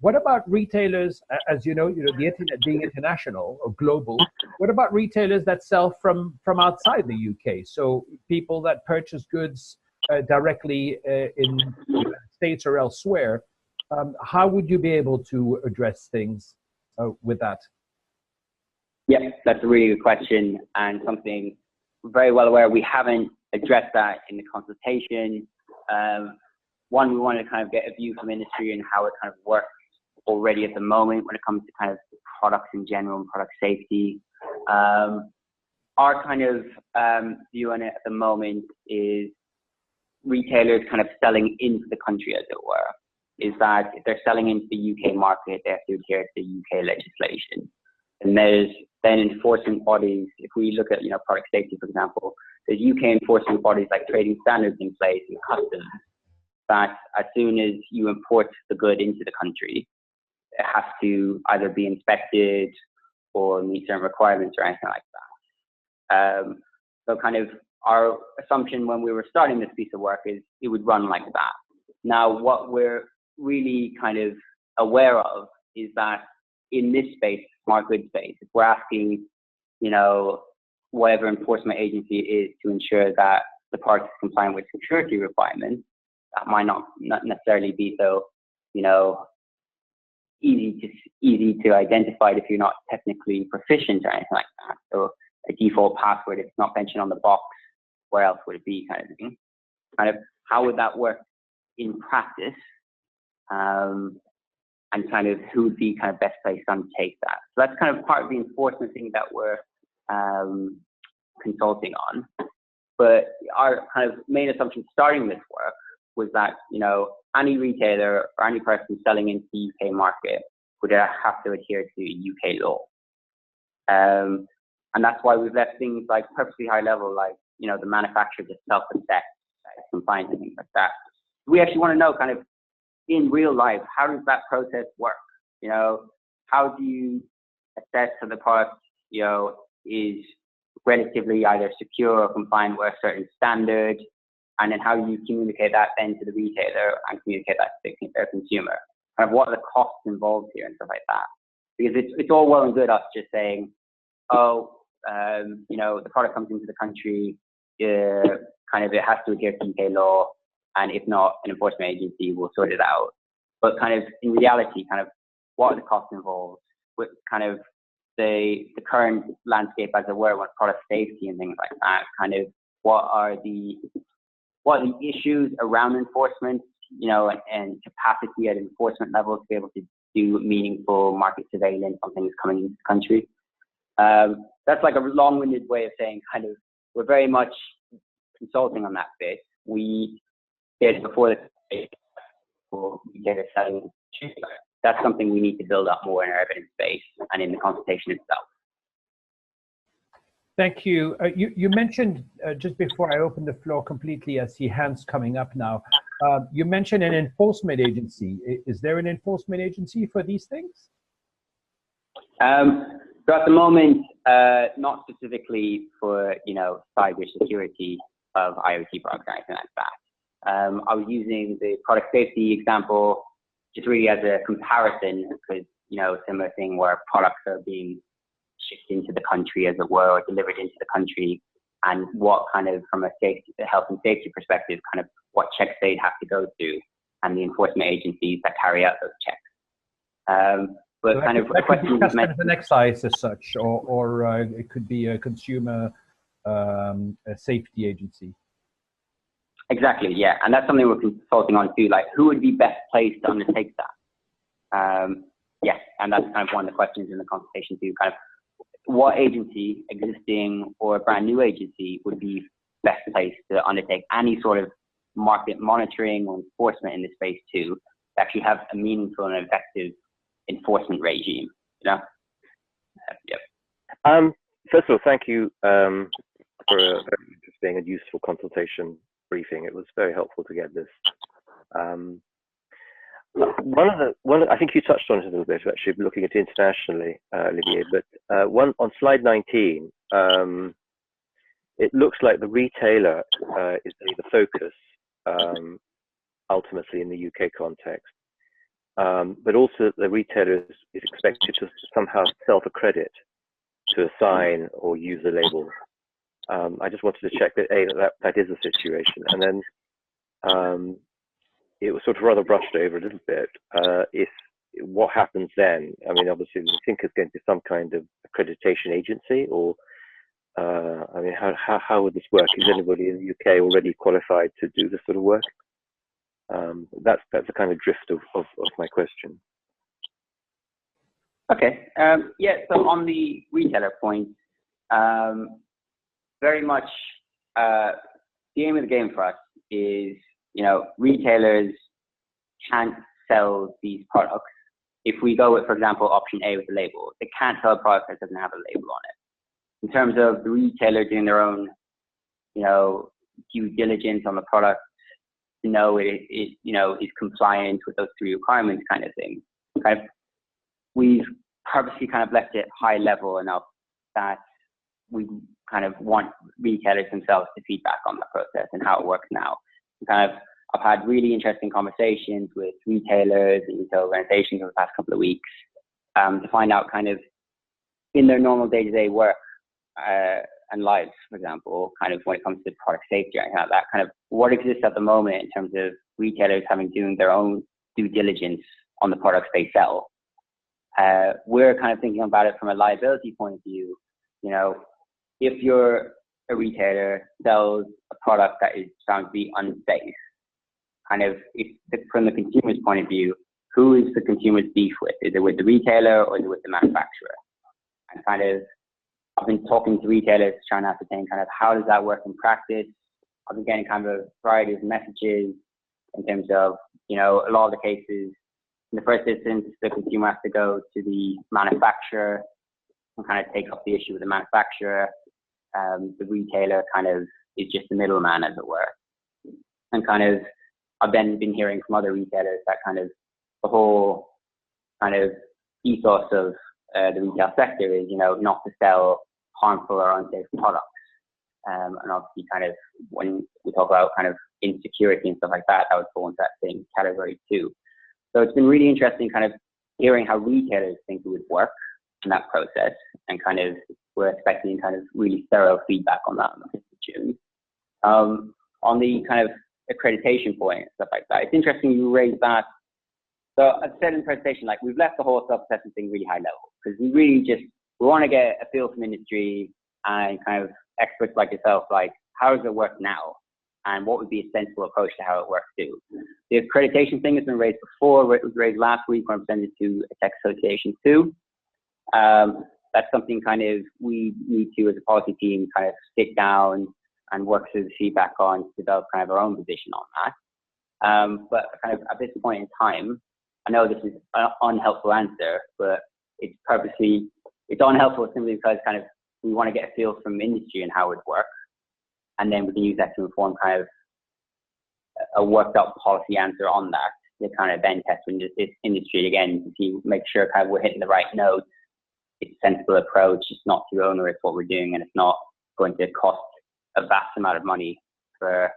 What about retailers, as you know, the internet being international or global, what about retailers that sell from outside the UK? So people that purchase goods directly in the United States or elsewhere, how would you be able to address things with that? Yeah, that's a really good question, and something very well aware. We haven't addressed that in the consultation. One, we want to kind of get a view from industry and how it kind of works already at the moment when it comes to kind of products in general and product safety. Our kind of view on it at the moment is retailers kind of selling into the country, as it were, is that if they're selling into the UK market, they have to adhere to the UK legislation. And there's then enforcement bodies. If we look at, product safety, for example, there's UK enforcement bodies like trading standards in place and customs, that as soon as you import the good into the country, it has to either be inspected or meet certain requirements or anything like that. So kind of our assumption when we were starting this piece of work is it would run like that. Now, what we're really kind of aware of is that in this space, smart goods space, if we're asking, whatever enforcement agency is to ensure that the product is compliant with security requirements, that might not necessarily be so, easy to identify if you're not technically proficient or anything like that. So a default password, if it's not mentioned on the box, where else would it be, kind of thing? Kind of how would that work in practice? And kind of who would be kind of best placed to undertake that. So that's kind of part of the enforcement thing that we're consulting on. But our kind of main assumption starting this work was that, any retailer or any person selling into the UK market would have to adhere to UK law. And that's why we've left things like purposely high level, like, the manufacturer just self-assess compliance and things like that. We actually want to know kind of in real life, how does that process work? How do you assess that the product, is relatively either secure or compliant with a certain standard? And then how do you communicate that then to the retailer and communicate that to their consumer? Kind of what are the costs involved here and stuff like that? Because it's all well and good us just saying, the product comes into the country, kind of it has to adhere to UK law, and if not, an enforcement agency will sort it out. But kind of in reality, kind of what are the costs involved with kind of the current landscape as it were with product safety and things like that? Kind of what are the issues around enforcement, and capacity at enforcement levels to be able to do meaningful market surveillance on things coming into the country? That's like a long-winded way of saying kind of we're very much consulting on that bit. We did before selling. That's something we need to build up more in our evidence base and in the consultation itself. Thank you. You mentioned, just before I open the floor completely, I see hands coming up now. You mentioned an enforcement agency. Is there an enforcement agency for these things? So at the moment, not specifically for, cybersecurity of IoT products or anything like that. I was using the product safety example just really as a comparison because, a similar thing where products are being shipped into the country, as it were, or delivered into the country, and what kind of, from a health and safety perspective, kind of what checks they'd have to go through, and the enforcement agencies that carry out those checks. But so kind of a question as an excise as such, or it could be a consumer a safety agency. Exactly, yeah, and that's something we're consulting on too. Like, who would be best placed to undertake that? Yeah, and that's kind of one of the questions in the consultation too. Kind of, what agency, existing or a brand new agency, would be best placed to undertake any sort of market monitoring or enforcement in this space too? actually have a meaningful and effective enforcement regime, you know? Yeah. First of all, thank you for a very interesting and useful consultation briefing. It was very helpful to get this. I think you touched on it a little bit, actually, looking at it internationally, Olivier, but one on slide 19, it looks like the retailer is the focus, ultimately in the UK context, but also the retailer is expected to somehow self-accredit to assign or use a label. I just wanted to check that that is the situation, and then it was sort of rather brushed over a little bit. If what happens then? I mean, obviously, we think it's going to be some kind of accreditation agency, or I mean, how would this work? Is anybody in the UK already qualified to do this sort of work? That's the kind of drift of my question. Okay. Yeah. So on the retailer point, very much the aim of the game for us is, you know, retailers can't sell these products. If we go with, for example, option A with the label, they can't sell a product that doesn't have a label on it. In terms of the retailer doing their own, you know, due diligence on the product, to know it you know, is compliant with those 3 requirements, kind of thing. Kind of, we've purposely kind of left it high level enough that we kind of want retailers themselves to feedback on the process and how it works now. I've had really interesting conversations with retailers and retail organizations over the past couple of weeks to find out kind of in their normal day-to-day work and lives, for example, kind of when it comes to product safety or anything like that, kind of what exists at the moment in terms of retailers doing their own due diligence on the products they sell. We're kind of thinking about it from a liability point of view. You know, if you're a retailer sells a product that is found to be unsafe, kind of from the consumer's point of view, who is the consumer's beef with? Is it with the retailer or is it with the manufacturer? And kind of, I've been talking to retailers trying to ascertain kind of how does that work in practice. I've been getting kind of a variety of messages in terms of, you know, a lot of the cases, in the first instance, the consumer has to go to the manufacturer and kind of take up the issue with the manufacturer. The retailer kind of is just the middleman, as it were. And kind of, I've then been hearing from other retailers that kind of the whole kind of ethos of the retail sector is, you know, not to sell harmful or unsafe products. And obviously kind of when we talk about kind of insecurity and stuff like that, that would fall into that same category too. So it's been really interesting kind of hearing how retailers think it would work in that process, and kind of we're expecting kind of really thorough feedback on that on the 5th of June. On the kind of accreditation point and stuff like that, it's interesting you raised that. So I've said in the presentation, like we've left the whole self-assessment thing really high level because we want to get a feel from industry and kind of experts like yourself, like how does it work now? And what would be a sensible approach to how it works too? The accreditation thing has been raised before. It was raised last week when I presented to a Tech Association too. That's something kind of we need to, as a policy team, kind of sit down and work through the feedback on to develop kind of our own position on that. But kind of at this point in time, I know this is an unhelpful answer, but it's unhelpful simply because kind of we want to get a feel from industry and how it works. And then we can use that to inform kind of a worked out policy answer on that. To kind of then test this industry again to see, make sure kind of we're hitting the right notes. It's a sensible approach. It's not too onerous what we're doing, and it's not going to cost a vast amount of money for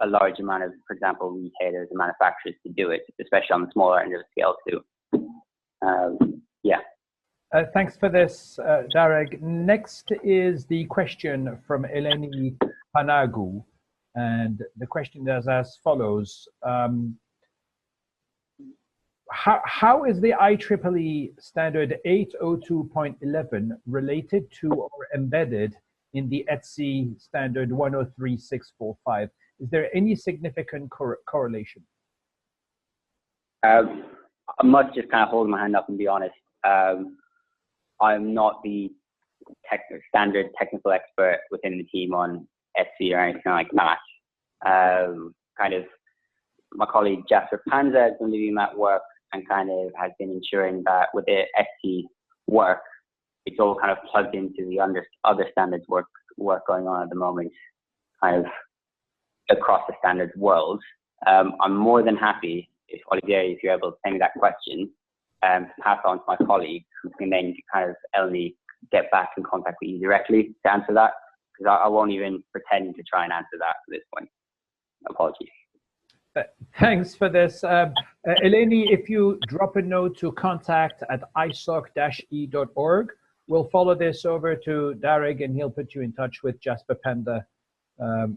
a large amount of, for example, retailers and manufacturers to do it, especially on the smaller end of the scale too. Yeah. Thanks for this, Darek. Next is the question from Eleni Panagu, and the question is as follows. How is the IEEE standard 802.11 related to or embedded in the ETSI standard 103645? Is there any significant correlation? I must just kind of hold my hand up and be honest. I'm not the standard technical expert within the team on ETSI or anything like that. Kind of my colleague Jasper Panza has been leading that work and kind of has been ensuring that with the ETSI work, it's all kind of plugged into the other standards work going on at the moment, kind of across the standards world. I'm more than happy if Olivier, if you're able to send me that question, pass on to my colleague, who can then kind of Eleni get back in contact with you directly to answer that, because I won't even pretend to try and answer that at this point. Apologies. Thanks for this. Eleni, if you drop a note to contact@isoc-e.org, we'll follow this over to Darag and he'll put you in touch with Jasper Panda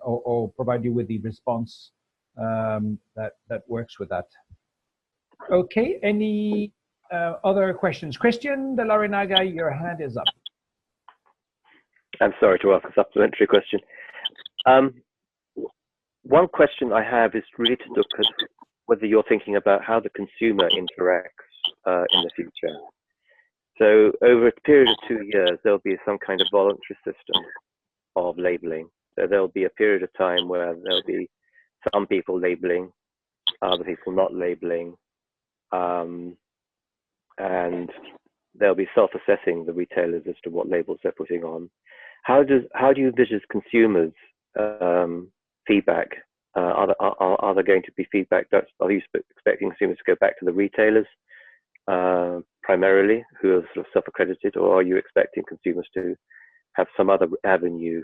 or provide you with the response that works with that. Okay, any other questions? Christian de Larinaga, your hand is up. I'm sorry to ask a supplementary question. One question I have is really to look at whether you're thinking about how the consumer interacts in the future. So over a period of 2 years, there'll be some kind of voluntary system of labeling. So there'll be a period of time where there'll be some people labeling, other people not labeling, and they'll be self-assessing, the retailers, as to what labels they're putting on. How do you envisage consumers' feedback? Are there going to be feedback? Are you expecting consumers to go back to the retailers primarily, who are sort of self-accredited, or are you expecting consumers to have some other avenue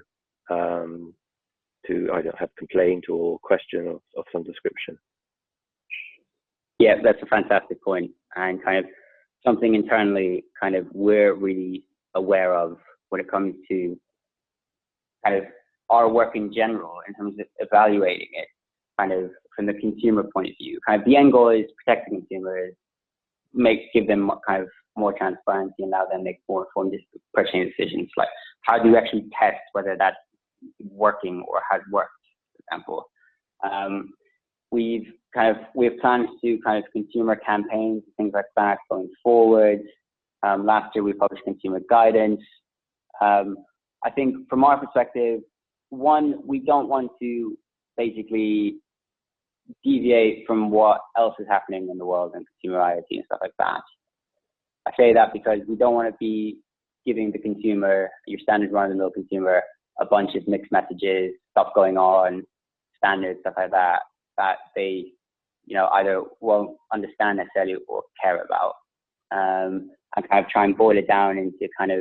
to either have complaint or question of some description? Yeah, that's a fantastic point, and kind of something internally kind of we're really aware of when it comes to kind of our work in general in terms of evaluating it kind of from the consumer point of view. Kind of the end goal is protect the consumers, give them kind of more transparency and allow them to make more informed purchasing decisions. Like, how do you actually test whether that's working or has worked, for example? We have plans to do kind of consumer campaigns, things like that going forward. Last year we published consumer guidance. I think from our perspective, one, we don't want to basically deviate from what else is happening in the world and consumer IoT and stuff like that. I say that because we don't want to be giving the consumer, your standard run-of-the-mill consumer, a bunch of mixed messages, stuff going on, standards, stuff like that, that they, either won't understand necessarily or care about. And kind of try and boil it down into kind of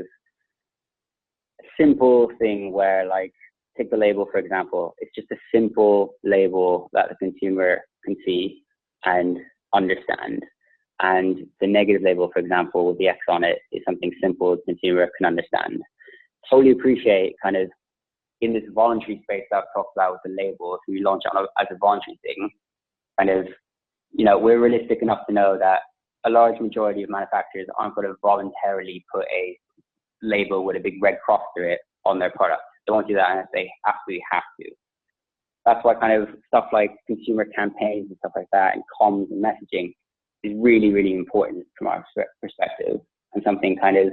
a simple thing where, like, take the label, for example. It's just a simple label that the consumer can see and understand. And the negative label, for example, with the X on it, is something simple the consumer can understand. Totally appreciate kind of in this voluntary space that I've talked about with the label, if we launch on as a voluntary thing, kind of, we're realistic enough to know that a large majority of manufacturers aren't going to voluntarily put a label with a big red cross through it on their product. They won't do that unless they absolutely have to. That's why kind of stuff like consumer campaigns and stuff like that and comms and messaging is really, really important from our perspective, and something kind of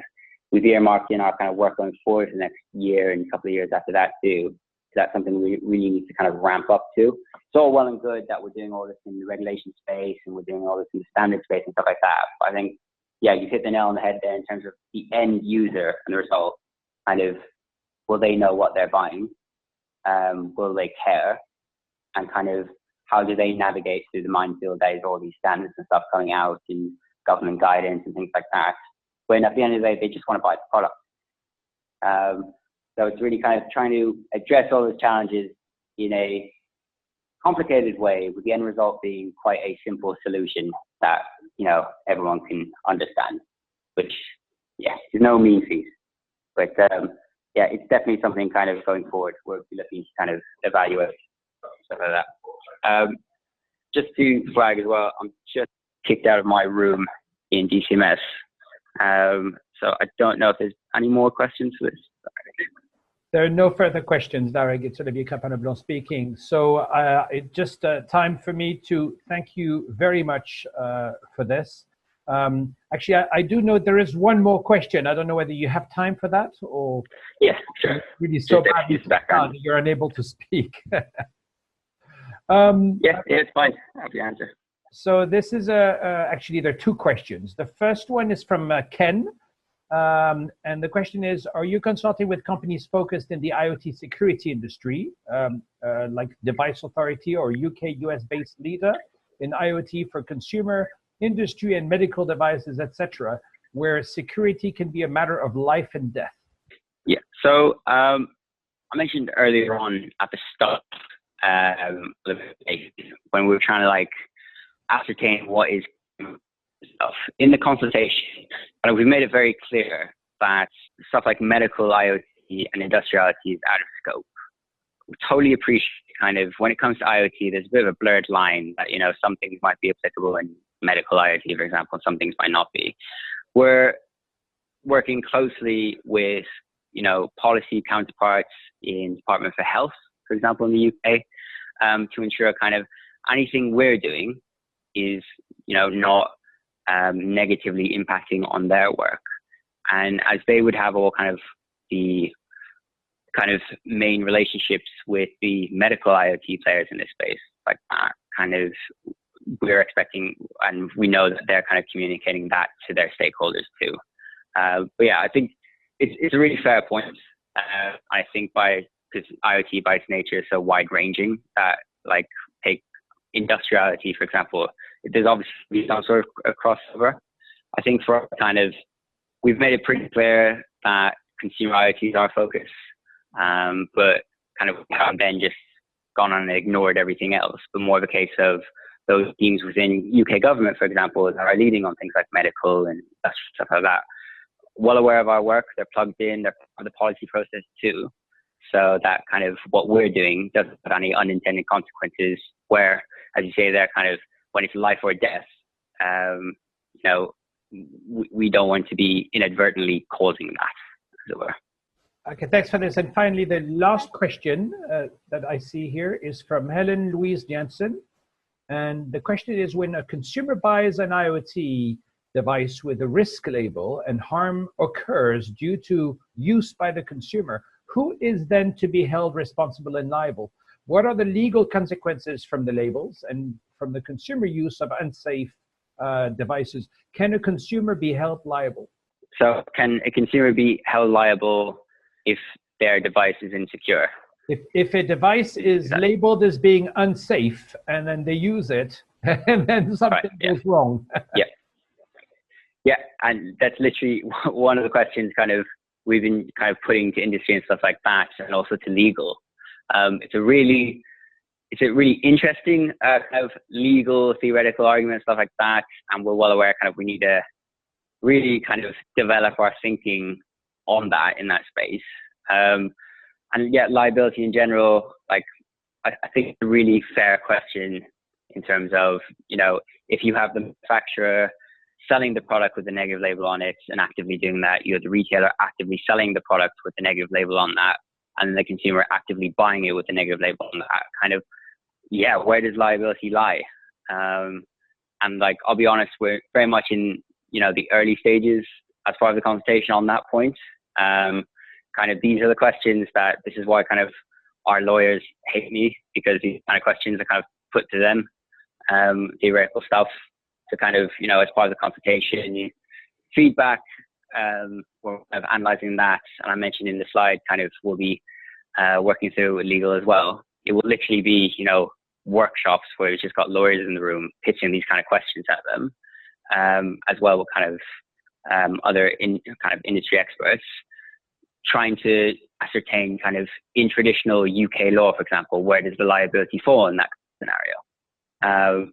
we've earmarked in our kind of work going forward for the next year and a couple of years after that too. That's something we really need to kind of ramp up to. It's all well and good that we're doing all this in the regulation space and we're doing all this in the standard space and stuff like that. But I think, yeah, you hit the nail on the head there in terms of the end user and the result. Kind of, will they know what they're buying? Will they care? And kind of, how do they navigate through the minefield that is all these standards and stuff coming out and government guidance and things like that, when at the end of the day, they just want to buy the product. So it's really kind of trying to address all those challenges in a complicated way, with the end result being quite a simple solution that, everyone can understand, which, yeah, is no mean feat. But yeah, it's definitely something kind of going forward we'll be looking to kind of evaluate, stuff like that. Just to flag as well, I'm just kicked out of my room in DCMS. So I don't know if there's any more questions for this. There are no further questions, Darag. It's Olivier Crépin-Leblanc speaking. So it's just time for me to thank you very much for this. Actually, I do know there is one more question. I don't know whether you have time for that, or yeah, sure. Really so bad you're unable to speak. Yeah, it's fine. That's the answer. So this is actually, there are two questions. The first one is from Ken. And the question is, are you consulting with companies focused in the IoT security industry, like Device Authority or UK, US based leader in IoT for consumer, industry and medical devices, etc., where security can be a matter of life and death? Yeah, so I mentioned earlier on at the start, when we were trying to like ascertain what is stuff in the consultation, and we've made it very clear that stuff like medical IoT and industrial IoT is out of scope. We totally appreciate kind of when it comes to IoT, there's a bit of a blurred line that, you know, some things might be applicable in medical IoT, for example, some things might not be. We're working closely with, you know, policy counterparts in Department for Health, for example, in the UK, to ensure kind of anything we're doing is, you know, not negatively impacting on their work. And as they would have all kind of the kind of main relationships with the medical IoT players in this space, like that kind of we're expecting, and we know that they're kind of communicating that to their stakeholders too. But yeah, I think it's a really fair point. I think because IoT by its nature is so wide ranging that, like, take industrial IoT, for example, there's obviously some sort of crossover. I think for kind of, we've made it pretty clear that consumer IoT is our focus, but kind of haven't then just gone on and ignored everything else, but more of a case of those teams within UK government, for example, that are leading on things like medical and stuff like that, well aware of our work, they're plugged in, they're part of the policy process too. So that kind of what we're doing doesn't put any unintended consequences where, as you say, they're kind of, when it's life or death, you know, we don't want to be inadvertently causing that, as it were. Okay, thanks for this. And finally, the last question that I see here is from Helen Louise Jansen. And the question is, when a consumer buys an IoT device with a risk label and harm occurs due to use by the consumer, who is then to be held responsible and liable? What are the legal consequences from the labels and from the consumer use of unsafe devices? Can a consumer be held liable? So can a consumer be held liable if their device is insecure? If a device is labeled as being unsafe and then they use it and then something goes wrong. Yeah, and that's literally one of the questions kind of we've been kind of putting to industry and stuff like that, and also to legal. It's a really interesting kind of legal theoretical argument, stuff like that, and we're well aware kind of we need to really kind of develop our thinking on that in that space. And yeah, liability in general, like I think it's a really fair question in terms of, you know, if you have the manufacturer selling the product with a negative label on it and actively doing that, you have the retailer actively selling the product with a negative label on that, and the consumer actively buying it with a negative label on that, kind of, yeah, where does liability lie? And like, I'll be honest, we're very much in, you know, the early stages as part of the consultation on that point. Kind of, these are the questions that, this is why kind of our lawyers hate me, because these kind of questions are kind of put to them, theoretical stuff, to kind of, you know, as part of the consultation, feedback, we're kind of analyzing that. And I mentioned in the slide, kind of, we'll be working through legal as well. It will literally be, you know, workshops where we've just got lawyers in the room pitching these kind of questions at them, as well with kind of other industry experts, trying to ascertain kind of in traditional UK law, for example, where does the liability fall in that scenario?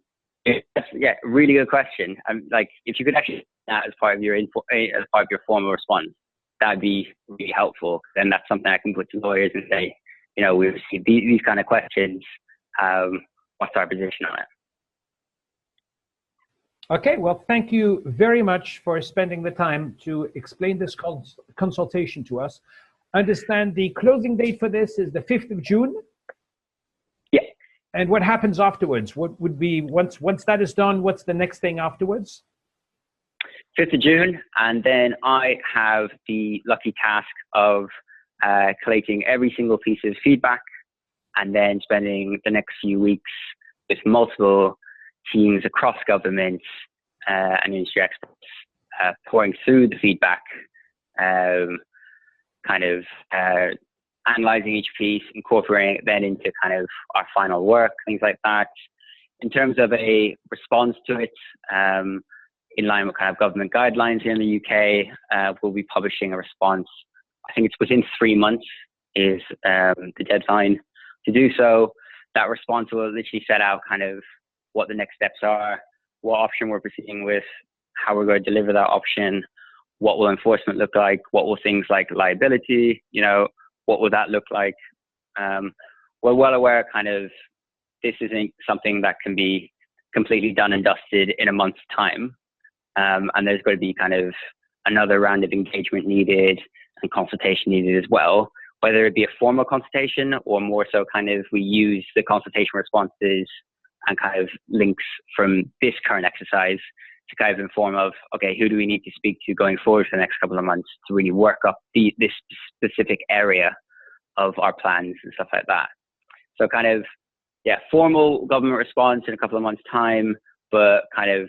Yeah, really good question. Like, if you could actually that as part of your formal response, that'd be really helpful. Then that's something I can put to lawyers and say, you know, we've received these kind of questions. What's our position on it? Okay, well, thank you very much for spending the time to explain this consultation to us. Understand the closing date for this is the 5th of June? Yeah. And what happens afterwards? What would be, once that is done, what's the next thing afterwards? 5th of June, and then I have the lucky task of collating every single piece of feedback and then spending the next few weeks with multiple teams across governments and industry experts, pouring through the feedback, analyzing each piece, incorporating it then into kind of our final work, things like that. In terms of a response to it, in line with kind of government guidelines here in the UK, we'll be publishing a response. I think it's within 3 months is the deadline to do so. That response will literally set out kind of what the next steps are, what option we're proceeding with, how we're going to deliver that option, what will enforcement look like, what will things like liability, what will that look like? We're well aware kind of this isn't something that can be completely done and dusted in a month's time. And there's going to be kind of another round of engagement needed and consultation needed as well, whether it be a formal consultation or more so kind of we use the consultation responses and kind of links from this current exercise to kind of inform of, okay, who do we need to speak to going forward for the next couple of months to really work up this specific area of our plans and stuff like that. So kind of, yeah, formal government response in a couple of months' time, but kind of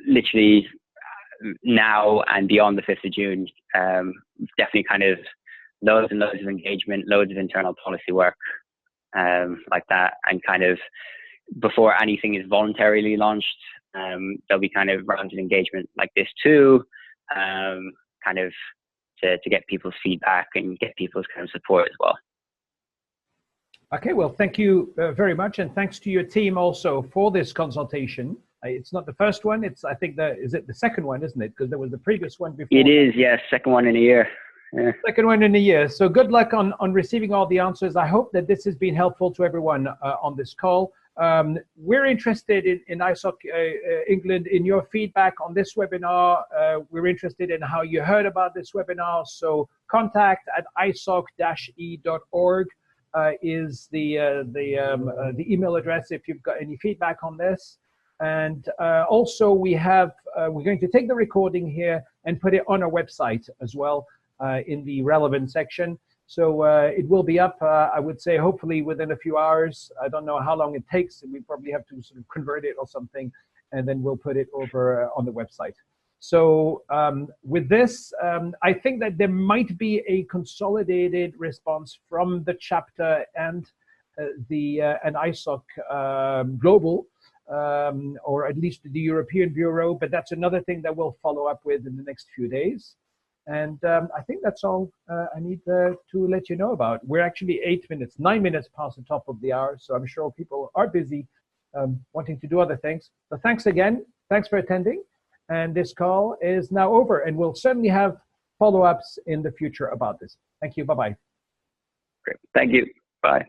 literally now and beyond the 5th of June, definitely kind of loads and loads of engagement, loads of internal policy work like that. And kind of before anything is voluntarily launched, there'll be kind of rounds of engagement like this too, kind of to get people's feedback and get people's kind of support as well. Okay, well, thank you very much, and thanks to your team also for this consultation. It's not the first one, it's, I think, is it the second one, isn't it? Because there was the previous one before. It is, yes, second one in a year. Yeah. Second one in a year. So good luck on receiving all the answers. I hope that this has been helpful to everyone on this call. We're interested in ISOC England in your feedback on this webinar. We're interested in how you heard about this webinar. So contact@isoc-e.org is the email address if you've got any feedback on this. And also we're going to take the recording here and put it on our website as well in the relevant section. So it will be up, I would say, hopefully within a few hours. I don't know how long it takes. We probably have to sort of convert it or something, and then we'll put it over on the website. So with this, I think that there might be a consolidated response from the chapter and an ISOC Global, or at least the European Bureau, but that's another thing that we'll follow up with in the next few days. And I think that's all I need to let you know about. We're actually 9 minutes past the top of the hour, so I'm sure people are busy wanting to do other things. So thanks again. Thanks for attending. And this call is now over, and we'll certainly have follow-ups in the future about this. Thank you. Bye-bye. Great. Thank you. Bye.